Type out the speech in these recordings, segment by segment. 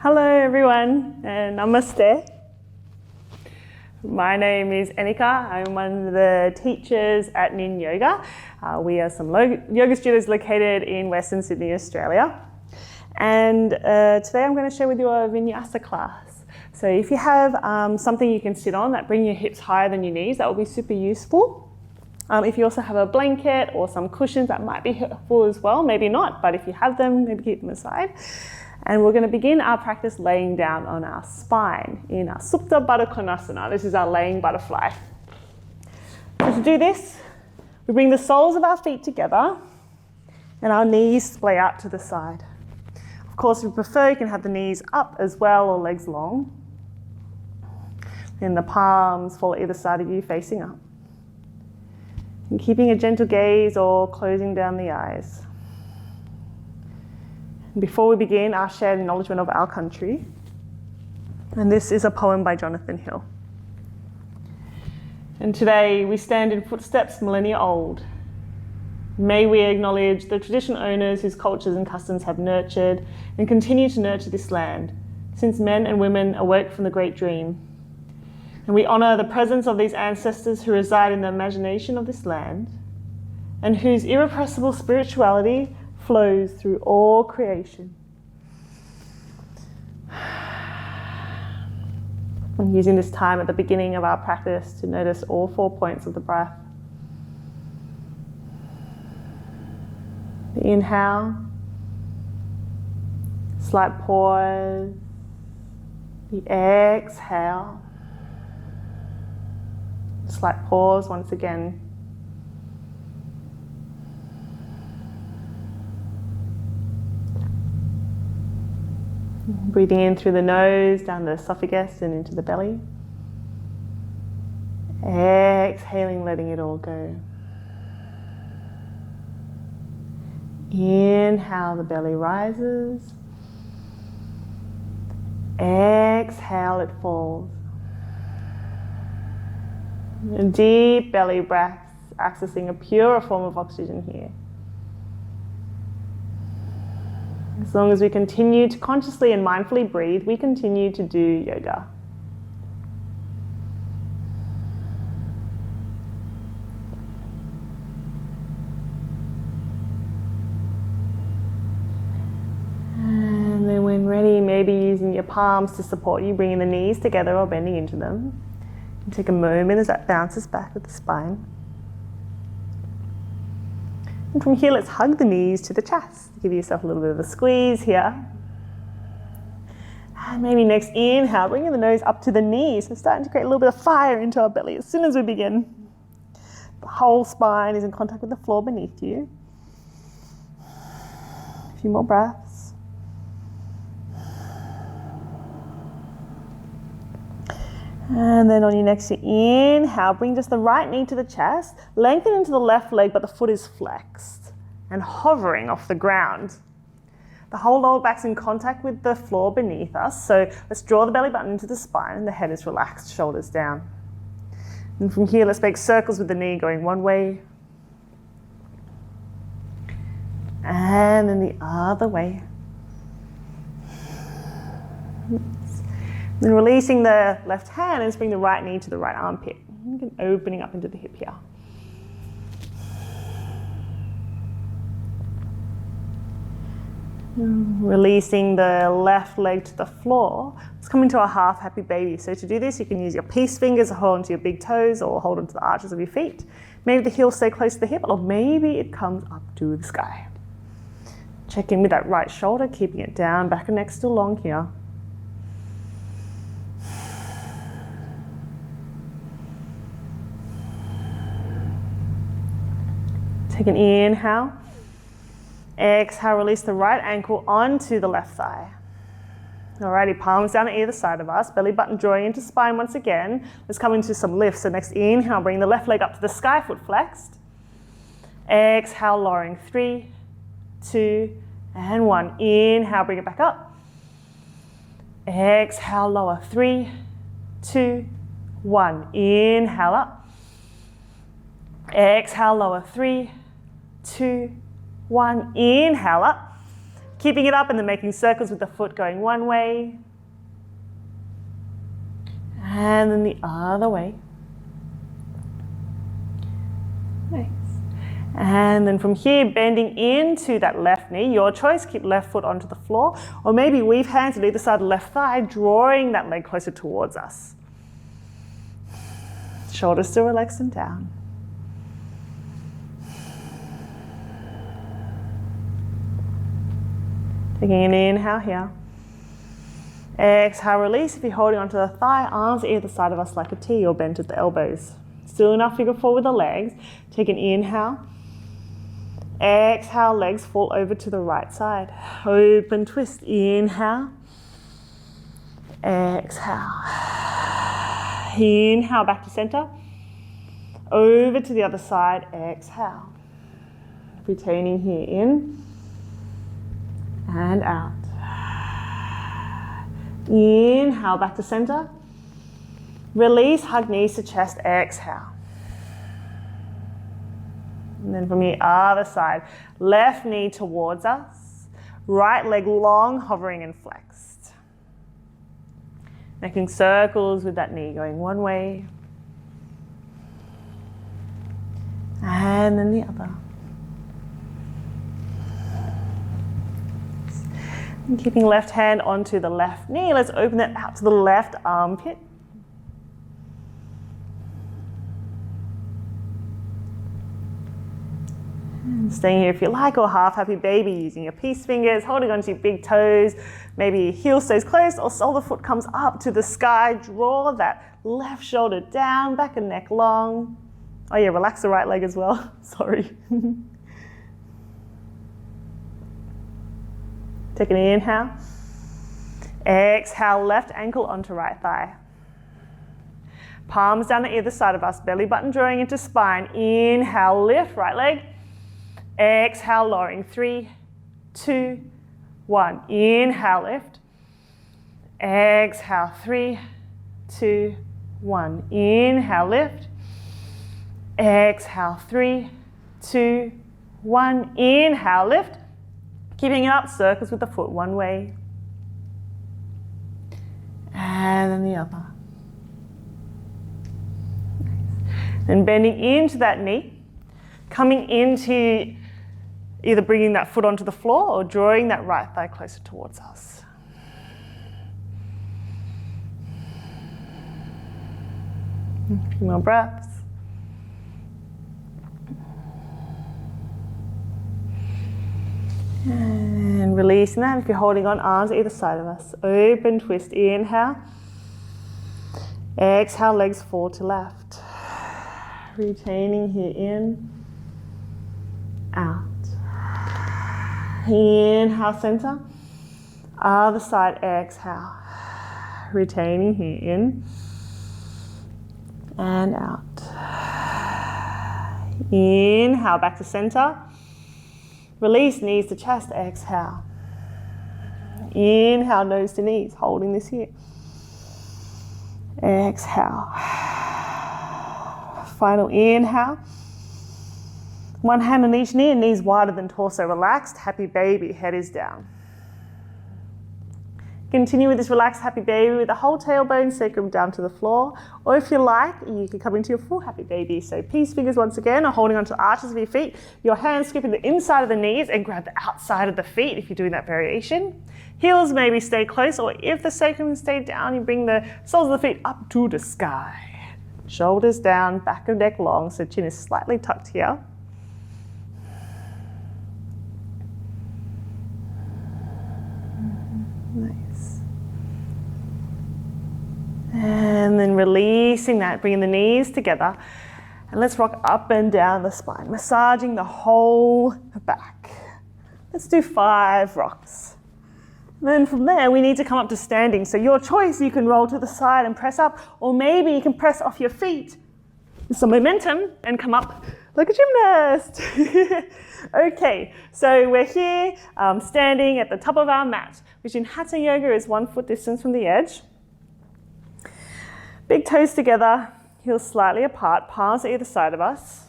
Hello everyone and namaste. My name is Annika. I'm one of the teachers at Nin Yoga. We are some yoga studios located in Western Sydney, Australia. And today I'm going to share with you a Vinyasa class. So if you have something you can sit on that bring your hips higher than your knees, that will be super useful. If you also have a blanket or some cushions, that might be helpful as well. Maybe not, but if you have them, maybe keep them aside. And we're going to begin our practice laying down on our spine in our Supta Baddha Konasana. This is our laying butterfly. So to do this, we bring the soles of our feet together and our knees splay out to the side. Of course, if you prefer, you can have the knees up as well or legs long. And the palms fall either side of you facing up. And keeping a gentle gaze or closing down the eyes. Before we begin, our shared acknowledgement of our country. And this is a poem by Jonathan Hill. And today we stand in footsteps millennia old. May we acknowledge the traditional owners whose cultures and customs have nurtured and continue to nurture this land, since men and women awoke from the great dream. And we honour the presence of these ancestors who reside in the imagination of this land, and whose irrepressible spirituality flows through all creation. I'm using this time at the beginning of our practice to notice all 4 points of the breath. The inhale, slight pause, the exhale, slight pause once again. Breathing in through the nose, down the esophagus and into the belly. Exhaling, letting it all go. Inhale, the belly rises. Exhale, it falls. And deep belly breaths, accessing a purer form of oxygen here. As long as we continue to consciously and mindfully breathe, we continue to do yoga. And then when ready, maybe using your palms to support you, bringing the knees together or bending into them. And take a moment as that bounces back with the spine. And from here, let's hug the knees to the chest. Give yourself a little bit of a squeeze here. And maybe next inhale, bringing the nose up to the knees. So starting to create a little bit of fire into our belly as soon as we begin. The whole spine is in contact with the floor beneath you. A few more breaths. And then on your next inhale, bring just the right knee to the chest, lengthen into the left leg, but the foot is flexed and hovering off the ground. The whole lower back's in contact with the floor beneath us, so let's draw the belly button into the spine and the head is relaxed, shoulders down. And from here, let's make circles with the knee going one way and then the other way. Then releasing the left hand, let's bring the right knee to the right armpit. And opening up into the hip here. Releasing the left leg to the floor. Let's come into a half happy baby. So to do this, you can use your peace fingers to hold onto your big toes or hold onto the arches of your feet. Maybe the heels stay close to the hip, or maybe it comes up to the sky. Check in with that right shoulder, keeping it down, back and neck still long here. Take an inhale. Exhale, release the right ankle onto the left thigh. Alrighty, palms down at either side of us, belly button drawing into spine once again. Let's come into some lift. So next inhale, bring the left leg up to the sky, foot flexed. Exhale, lowering 3, 2, and 1. Inhale, bring it back up. Exhale, lower 3, 2, 1. Inhale up. Exhale, lower 3, 2, 1. Inhale up. Keeping it up and then making circles with the foot going one way. And then the other way. Nice. And then from here, bending into that left knee. Your choice, keep left foot onto the floor. Or maybe weave hands at either side of the left thigh, drawing that leg closer towards us. Shoulders still relaxed and down. Taking an inhale here. Exhale, release. If you're holding onto the thigh, arms either side of us like a T or bent at the elbows. Still enough, figure four with the legs. Take an inhale. Exhale, legs fall over to the right side. Open twist. Inhale. Exhale. Inhale, back to center. Over to the other side. Exhale. Retaining here in and out. Inhale, back to center. Release, hug knees to chest. Exhale. And then from the other side, left knee towards us, right leg long, hovering and flexed. Making circles with that knee going one way, and then the other. And keeping left hand onto the left knee, let's open it out to the left armpit. And staying here if you like, or half happy baby, using your peace fingers, holding onto your big toes. Maybe your heel stays closed or sole of the foot comes up to the sky. Draw that left shoulder down, back and neck long. Oh yeah, relax the right leg as well. Sorry. Take an inhale. Exhale, left ankle onto right thigh. Palms down to either side of us, belly button drawing into spine. Inhale, lift, right leg. Exhale, lowering. 3, 2, 1. Inhale, lift. Exhale, 3, 2, 1. Inhale, lift. Exhale, 3, 2, 1. Inhale, lift. Keeping it up, circles with the foot one way. And then the other. Nice. Then bending into that knee, coming into either bringing that foot onto the floor or drawing that right thigh closer towards us. A few more breaths. And releasing that. If you're holding on, arms either side of us. Open twist. Inhale. Exhale, legs fall to left. Retaining here in, out. Inhale, center. Other side, exhale. Retaining here in and out. Inhale, back to center. Release, knees to chest, exhale. Inhale, nose to knees, holding this here. Exhale. Final inhale. One hand on each knee, knees wider than torso, relaxed, happy baby, head is down. Continue with this relaxed happy baby with the whole tailbone, sacrum down to the floor. Or if you like, you can come into your full happy baby. So peace fingers once again, or holding onto the arches of your feet. Your hands scooping the inside of the knees and grab the outside of the feet if you're doing that variation. Heels maybe stay close, or if the sacrum stay down, you bring the soles of the feet up to the sky. Shoulders down, back of neck long, so chin is slightly tucked here. Nice. And then releasing that, bringing the knees together. And let's rock up and down the spine, massaging the whole back. Let's do 5 rocks. Then from there, we need to come up to standing. So your choice, you can roll to the side and press up, or maybe you can press off your feet with some momentum and come up like a gymnast. Okay, so we're here standing at the top of our mat, which in Hatha Yoga is 1 foot distance from the edge. Big toes together, heels slightly apart, palms at either side of us.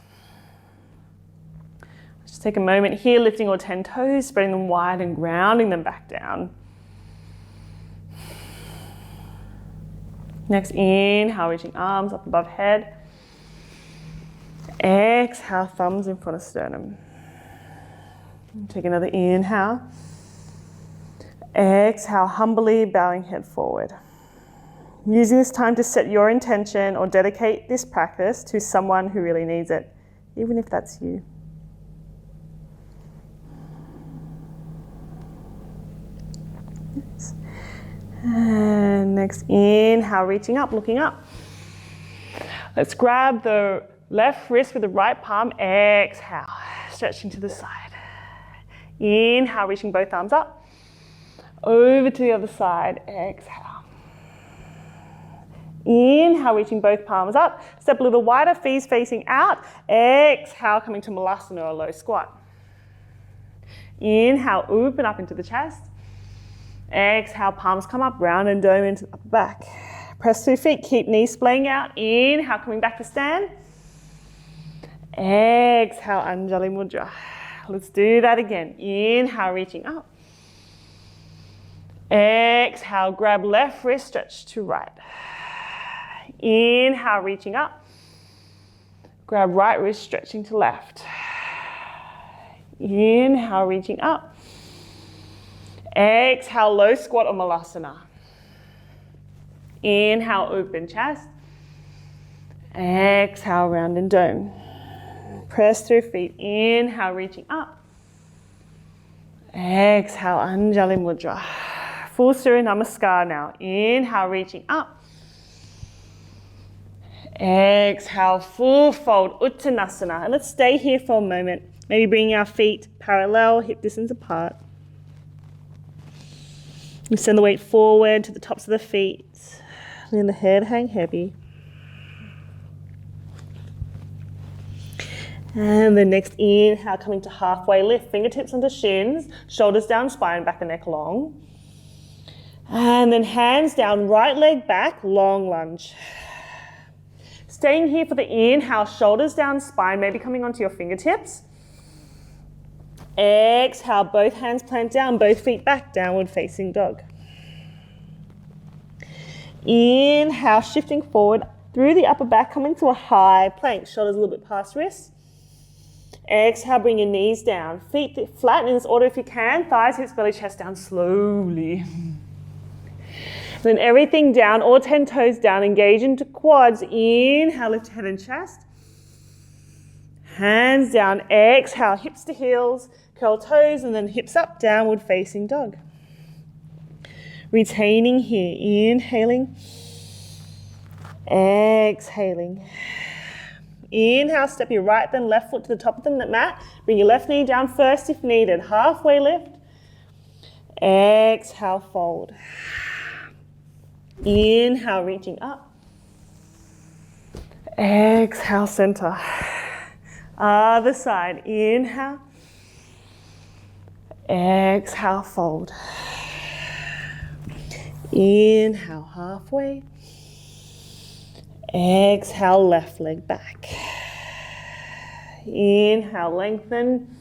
Just Just take a moment here, lifting all 10 toes, spreading them wide and grounding them back down. Next, inhale, reaching arms up above head. Exhale, thumbs in front of sternum. Take another inhale. Exhale, humbly bowing head forward. Using this time to set your intention or dedicate this practice to someone who really needs it, even if that's you. And next, inhale, reaching up, looking up. Let's grab the left wrist with the right palm. Exhale, stretching to the side. Inhale, reaching both arms up. Over to the other side. Exhale. Inhale, reaching both palms up. Step a little wider, feet facing out. Exhale, coming to Mulasana or low squat. Inhale, open up into the chest. Exhale, palms come up, round and dome into the upper back. Press through feet, keep knees splaying out. Inhale, coming back to stand. Exhale, Anjali Mudra. Let's do that again. Inhale, reaching up. Exhale, grab left wrist, stretch to right. Inhale, reaching up. Grab right wrist, stretching to left. Inhale, reaching up. Exhale, low squat or Mulasana. Inhale, open chest. Exhale, round and dome. Press through feet. Inhale, reaching up. Exhale, Anjali Mudra. Full Surya Namaskar now. Inhale, reaching up. Exhale, full fold, Uttanasana. And let's stay here for a moment. Maybe bringing our feet parallel, hip distance apart. We send the weight forward to the tops of the feet. Letting the head hang heavy. And the next inhale, coming to halfway lift. Fingertips onto shins, shoulders down, spine back and neck long. And then hands down, right leg back, long lunge. Staying here for the inhale, shoulders down, spine maybe coming onto your fingertips. Exhale, both hands plant down, both feet back, downward facing dog. Inhale, shifting forward through the upper back, coming to a high plank, shoulders a little bit past wrists. Exhale, bring your knees down, feet flatten in this order if you can, thighs, hips, belly, chest down slowly. Then everything down, all 10 toes down, engage into quads. Inhale, lift head and chest. Hands down, exhale, hips to heels, curl toes, and then hips up, downward facing dog. Retaining here, inhaling, exhaling. Inhale, step your right then left foot to the top of the mat. Bring your left knee down first if needed. Halfway lift. Exhale, fold. Inhale, reaching up. Exhale, center. Other side. Inhale. Exhale, fold. Inhale, halfway. Exhale, left leg back. Inhale, lengthen.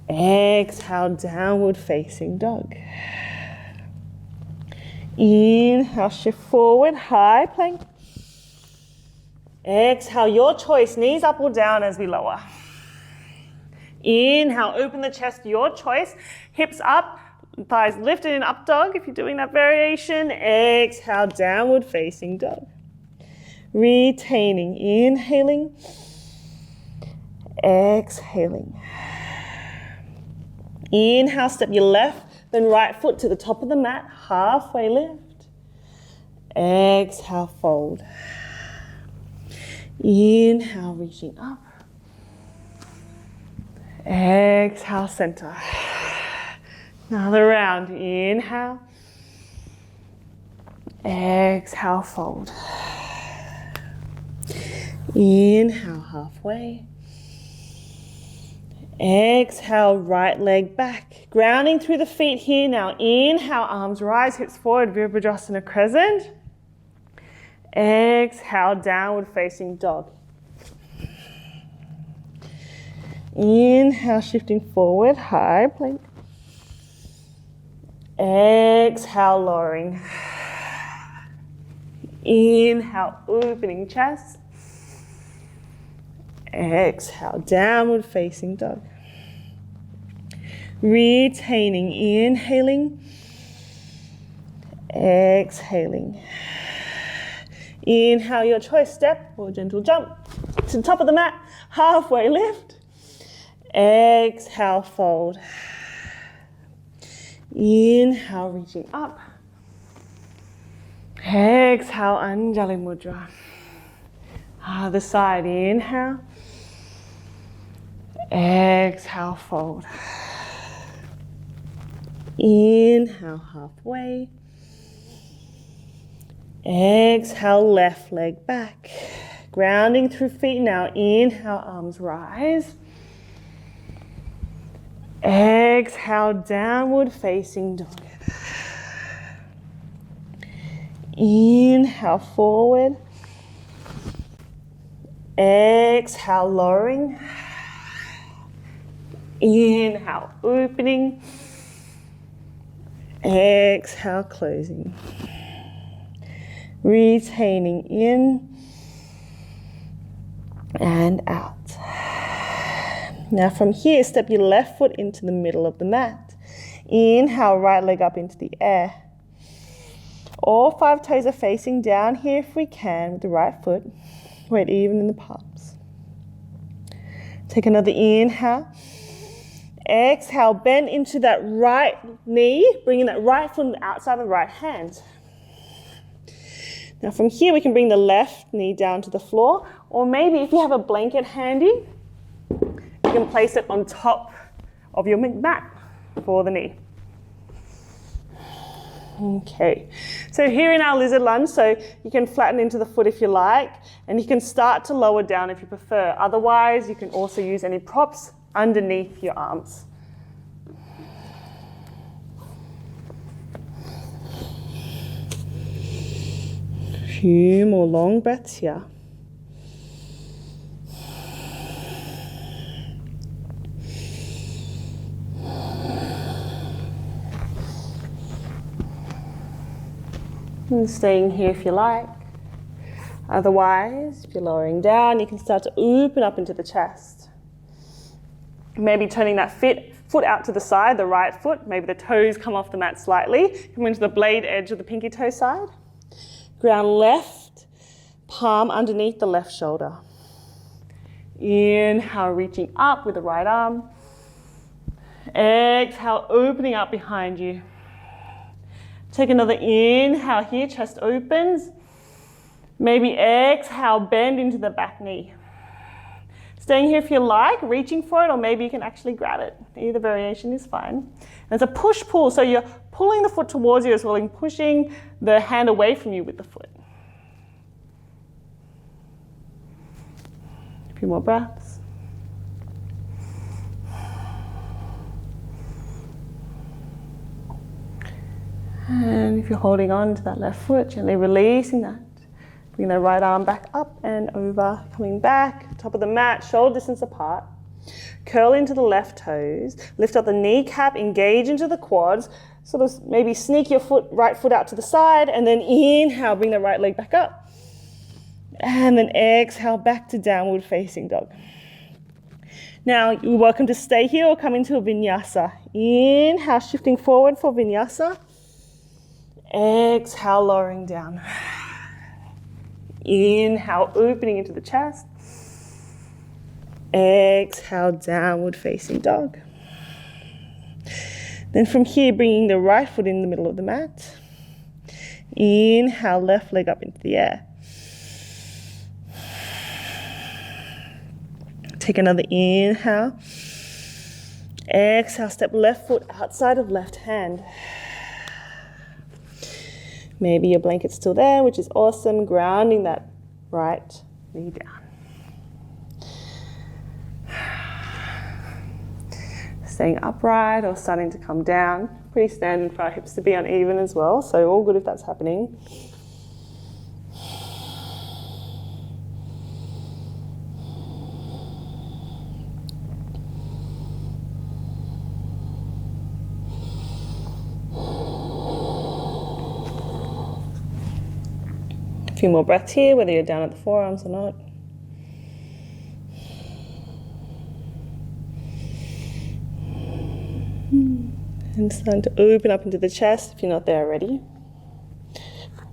Exhale, downward facing dog. Inhale, shift forward, high plank. Exhale, your choice, knees up or down as we lower. Inhale, open the chest, your choice. Hips up, thighs lifted in up dog if you're doing that variation. Exhale, downward facing dog. Retaining, inhaling, exhaling. Inhale, step your left, then right foot to the top of the mat, halfway lift. Exhale, fold. Inhale, reaching up. Exhale, center. Another round. Inhale. Exhale, fold. Inhale, halfway. Exhale, right leg back. Grounding through the feet here now. Inhale, arms rise, hips forward, Virabhadrasana crescent. Exhale, downward facing dog. Inhale, shifting forward, high plank. Exhale, lowering. Inhale, opening chest. Exhale, downward facing dog. Retaining, inhaling. Exhaling. Inhale, your choice, step or gentle jump to the top of the mat, halfway lift. Exhale, fold. Inhale, reaching up. Exhale, Anjali Mudra. Other side, inhale. Exhale, fold. Inhale, halfway. Exhale, left leg back. Grounding through feet now. Inhale, arms rise. Exhale, downward facing dog. Inhale, forward. Exhale, lowering. Inhale, opening. Exhale, closing. Retaining in and out. Now from here, step your left foot into the middle of the mat. Inhale, right leg up into the air. All 5 toes are facing down here if we can with the right foot. Weight even in the palms. Take another inhale. Exhale, bend into that right knee, bringing that right foot on the outside of the right hand. Now from here, we can bring the left knee down to the floor, or maybe if you have a blanket handy, you can place it on top of your mat for the knee. Okay, so here in our lizard lunge, so you can flatten into the foot if you like, and you can start to lower down if you prefer. Otherwise, you can also use any props underneath your arms. Few more long breaths here. And staying here if you like. Otherwise, if you're lowering down, you can start to open up into the chest. Maybe turning that foot out to the side, the right foot. Maybe the toes come off the mat slightly. Come into the blade edge of the pinky toe side. Ground left palm underneath the left shoulder. Inhale, reaching up with the right arm. Exhale, opening up behind you. Take another inhale here, chest opens. Maybe exhale, bend into the back knee. Staying here if you like, reaching for it, or maybe you can actually grab it. Either variation is fine. And it's a push-pull, so you're pulling the foot towards you as well and pushing the hand away from you with the foot. A few more breaths. And if you're holding on to that left foot, gently releasing that. Bring the right arm back up and over, coming back, top of the mat, shoulder distance apart. Curl into the left toes, lift up the kneecap, engage into the quads, sort of maybe sneak your right foot out to the side, and then inhale, bring the right leg back up. And then exhale, back to downward facing dog. Now, you're welcome to stay here or come into a Vinyasa. Inhale, shifting forward for Vinyasa. Exhale, lowering down. Inhale, opening into the chest. Exhale, downward facing dog. Then from here, bringing the right foot in the middle of the mat. Inhale, left leg up into the air. Take another inhale. Exhale, step left foot outside of left hand. Maybe your blanket's still there, which is awesome. Grounding that right knee down. Staying upright or starting to come down. Pretty standard for our hips to be uneven as well, so all good if that's happening. few more breaths here, whether you're down at the forearms or not. And starting to open up into the chest if you're not there already.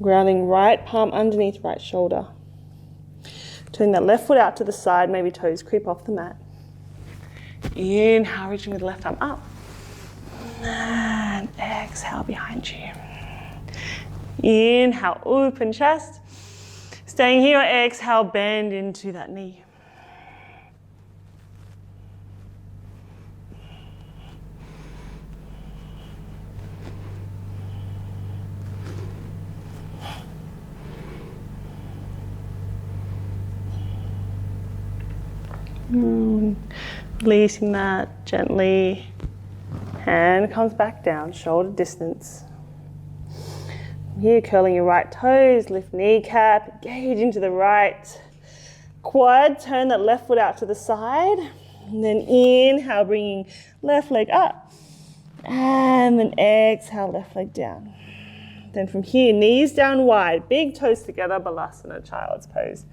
Grounding right palm underneath right shoulder. Turning that left foot out to the side, maybe toes creep off the mat. Inhale, reaching with the left arm up. And exhale behind you. Inhale, open chest. Staying here, exhale, bend into that knee. Releasing that gently. Hand comes back down, shoulder distance. Here, curling your right toes, lift kneecap, engage into the right quad, turn that left foot out to the side, and then inhale, bringing left leg up, and then exhale, left leg down. Then from here, knees down wide, big toes together, Balasana, child's pose.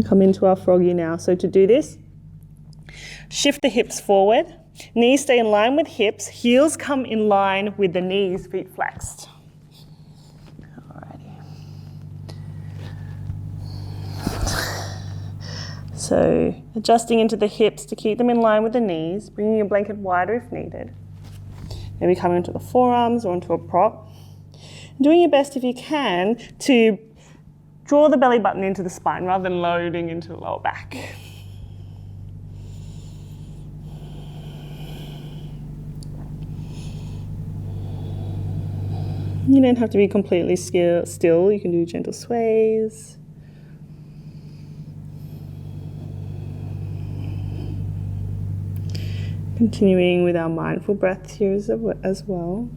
Come into our froggy now. So to do this, shift the hips forward, knees stay in line with hips, heels come in line with the knees, feet flexed. Alrighty. So adjusting into the hips to keep them in line with the knees, bringing your blanket wider if needed. Maybe coming into the forearms or onto a prop. Doing your best if you can to draw the belly button into the spine rather than loading into the lower back. You don't have to be completely still. You can do gentle sways. Continuing with our mindful breath here as well.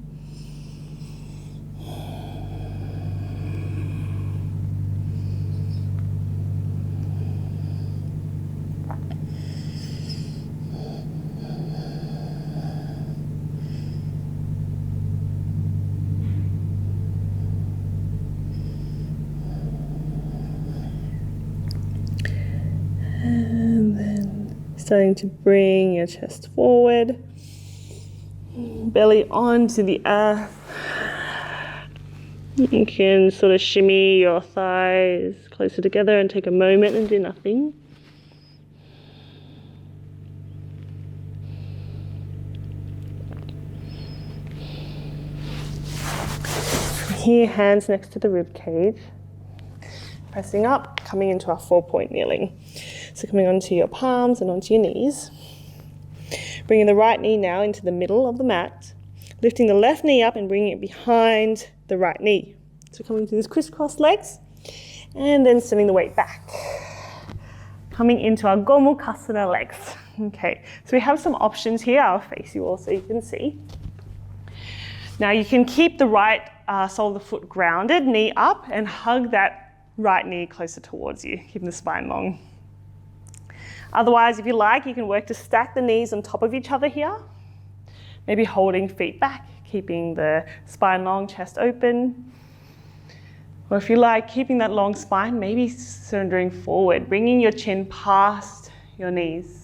Starting to bring your chest forward, belly onto the earth. You can sort of shimmy your thighs closer together and take a moment and do nothing. From here, hands next to the rib cage. Pressing up, coming into our 4-point kneeling. So coming onto your palms and onto your knees. Bringing the right knee now into the middle of the mat. Lifting the left knee up and bringing it behind the right knee. So coming to these crisscross legs. And then sending the weight back. Coming into our Mandukasana legs. Okay, so we have some options here. I'll face you all so you can see. Now you can keep the right sole of the foot grounded, knee up, and hug that right knee closer towards you, keeping the spine long. Otherwise, if you like, you can work to stack the knees on top of each other here. Maybe holding feet back, keeping the spine long, chest open. Or if you like, keeping that long spine, maybe surrendering forward, bringing your chin past your knees.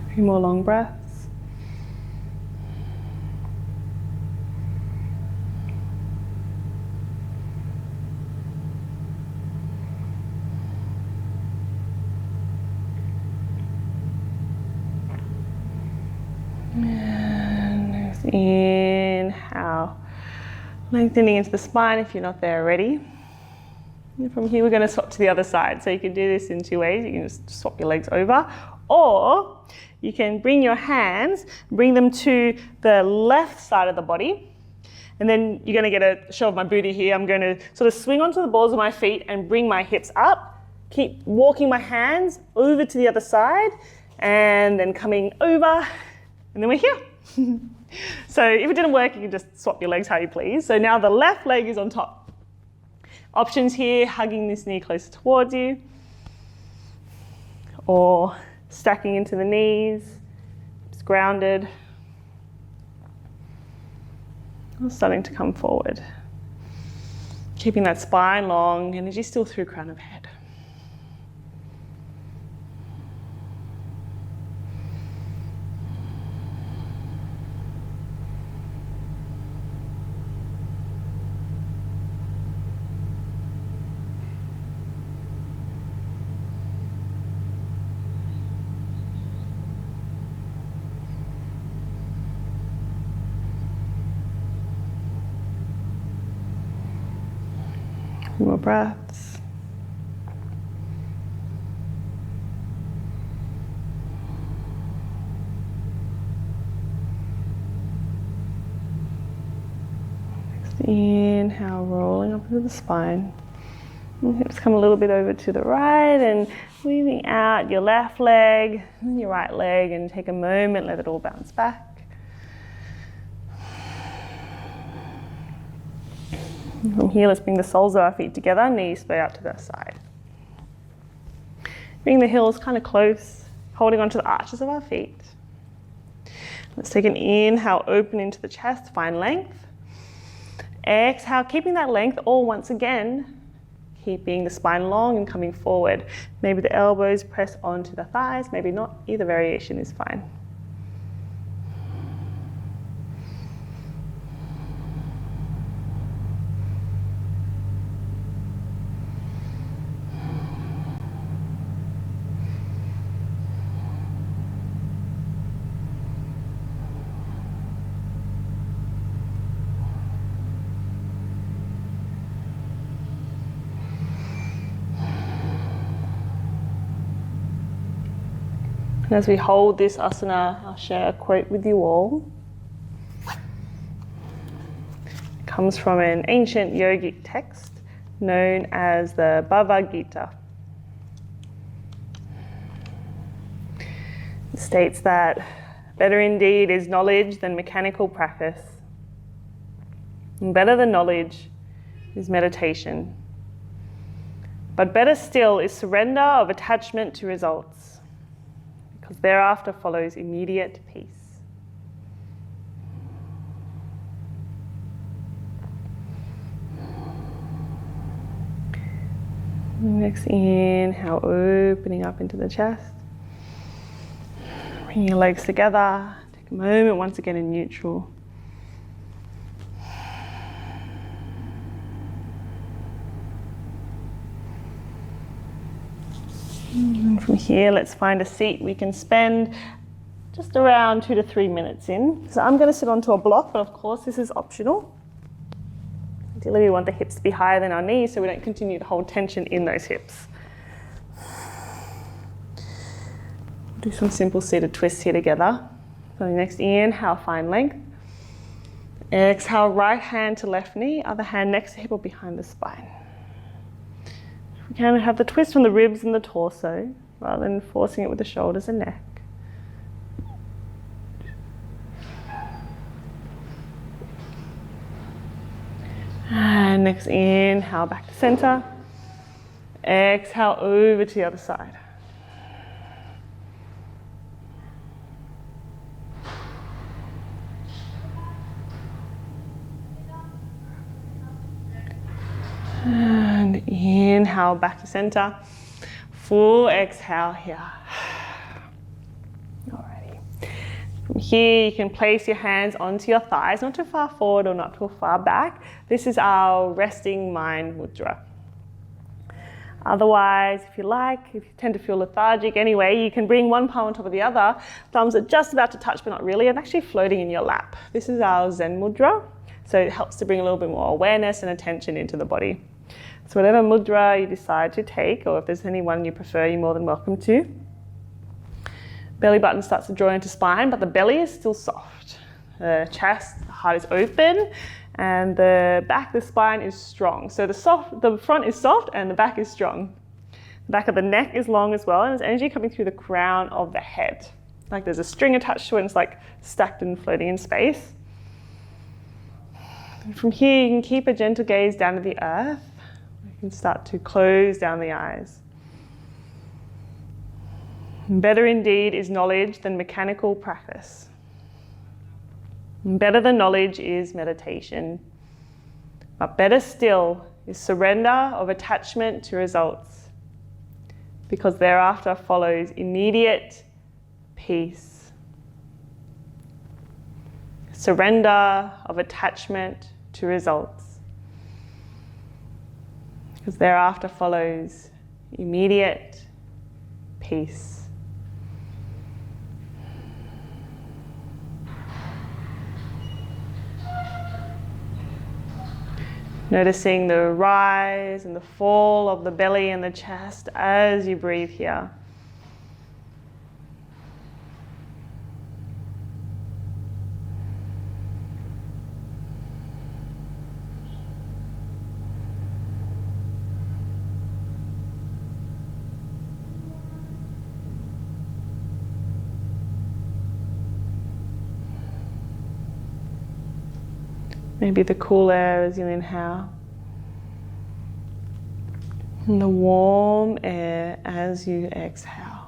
A few more long breaths. And inhale, lengthening into the spine if you're not there already. And from here, we're going to swap to the other side. So you can do this in two ways. You can just swap your legs over, or you can bring your hands, bring them to the left side of the body. And then you're going to get a show of my booty here. I'm going to sort of swing onto the balls of my feet and bring my hips up. Keep walking my hands over to the other side and then coming over, and then we're here. So if it didn't work, you can just swap your legs how you please. So now the left leg is on top. Options here, hugging this knee closer towards you, or stacking into the knees, just grounded, or starting to come forward. Keeping that spine long, energy still through crown of head. More breaths. Next inhale, rolling up into the spine. And hips come a little bit over to the right and weaving out your left leg and your right leg, and take a moment, let it all bounce back. From here, let's bring the soles of our feet together, knees spread out to the side. Bring the heels kind of close, holding onto the arches of our feet. Let's take an inhale, open into the chest, find length. Exhale, keeping that length, or once again, keeping the spine long and coming forward. Maybe the elbows press onto the thighs, maybe not. Either variation is fine. And as we hold this asana, I'll share a quote with you all. It comes from an ancient yogic text known as the Bhagavad Gita. It states that better indeed is knowledge than mechanical practice, and better than knowledge is meditation. But better still is surrender of attachment to results, because thereafter follows immediate peace. Next inhale, opening up into the chest. Bring your legs together. Take a moment once again in neutral. And from here, let's find a seat we can spend just around 2 to 3 minutes in. So I'm going to sit onto a block, but of course this is optional. Ideally, we want the hips to be higher than our knees so we don't continue to hold tension in those hips. Do some simple seated twists here together. So next inhale, find length. Exhale, right hand to left knee, other hand next to hip or behind the spine. We can have the twist from the ribs and the torso rather than forcing it with the shoulders and neck. And next inhale, back to center. Exhale, over to the other side. And inhale, back to center. Full exhale here. Alrighty. From here, you can place your hands onto your thighs, not too far forward or not too far back. This is our resting mind mudra. Otherwise, if you like, if you tend to feel lethargic anyway, you can bring one palm on top of the other. Thumbs are just about to touch, but not really, and actually floating in your lap. This is our Zen mudra. So it helps to bring a little bit more awareness and attention into the body. So whatever mudra you decide to take, or if there's any one you prefer, you're more than welcome to. Belly button starts to draw into spine, but the belly is still soft. The chest, the heart is open, and the back, the spine is strong. So the front is soft and the back is strong. The back of the neck is long as well, and there's energy coming through the crown of the head. Like there's a string attached to it, and it's like stacked and floating in space. And from here, you can keep a gentle gaze down to the earth. You can start to close down the eyes. Better indeed is knowledge than mechanical practice. Better than knowledge is meditation. But better still is surrender of attachment to results, because thereafter follows immediate peace. Surrender of attachment to results, because thereafter follows immediate peace. Noticing the rise and the fall of the belly and the chest as you breathe here. Maybe the cool air as you inhale, and the warm air as you exhale.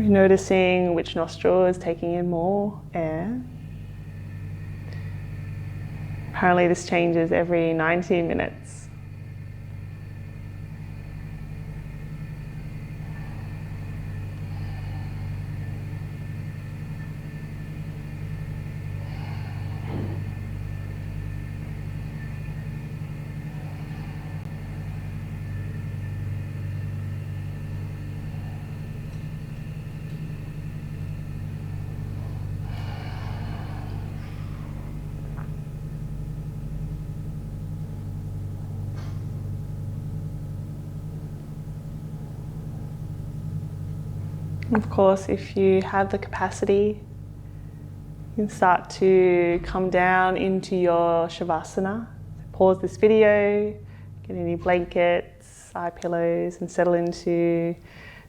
Noticing which nostril is taking in more air. Apparently this changes every 90 minutes. Of course, if you have the capacity, you can start to come down into your Shavasana. Pause this video, get any blankets, eye pillows, and settle into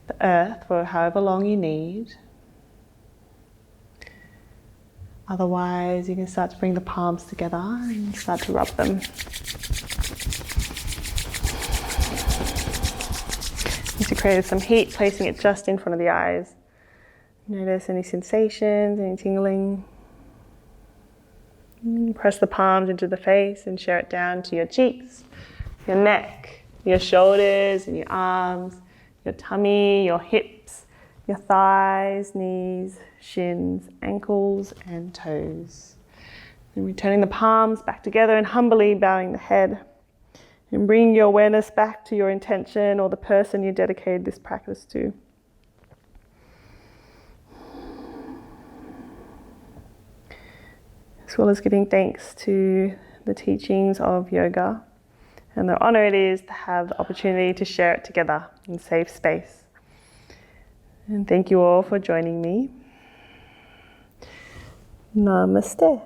the earth for however long you need. Otherwise, you can start to bring the palms together and start to rub them. Once you created some heat, placing it just in front of the eyes. Notice any sensations, any tingling. Press the palms into the face and share it down to your cheeks, your neck, your shoulders and your arms, your tummy, your hips, your thighs, knees, shins, ankles and toes. And returning the palms back together and humbly bowing the head. And bring your awareness back to your intention or the person you dedicated this practice to. As well as giving thanks to the teachings of yoga and the honor it is to have the opportunity to share it together in safe space. And thank you all for joining me. Namaste.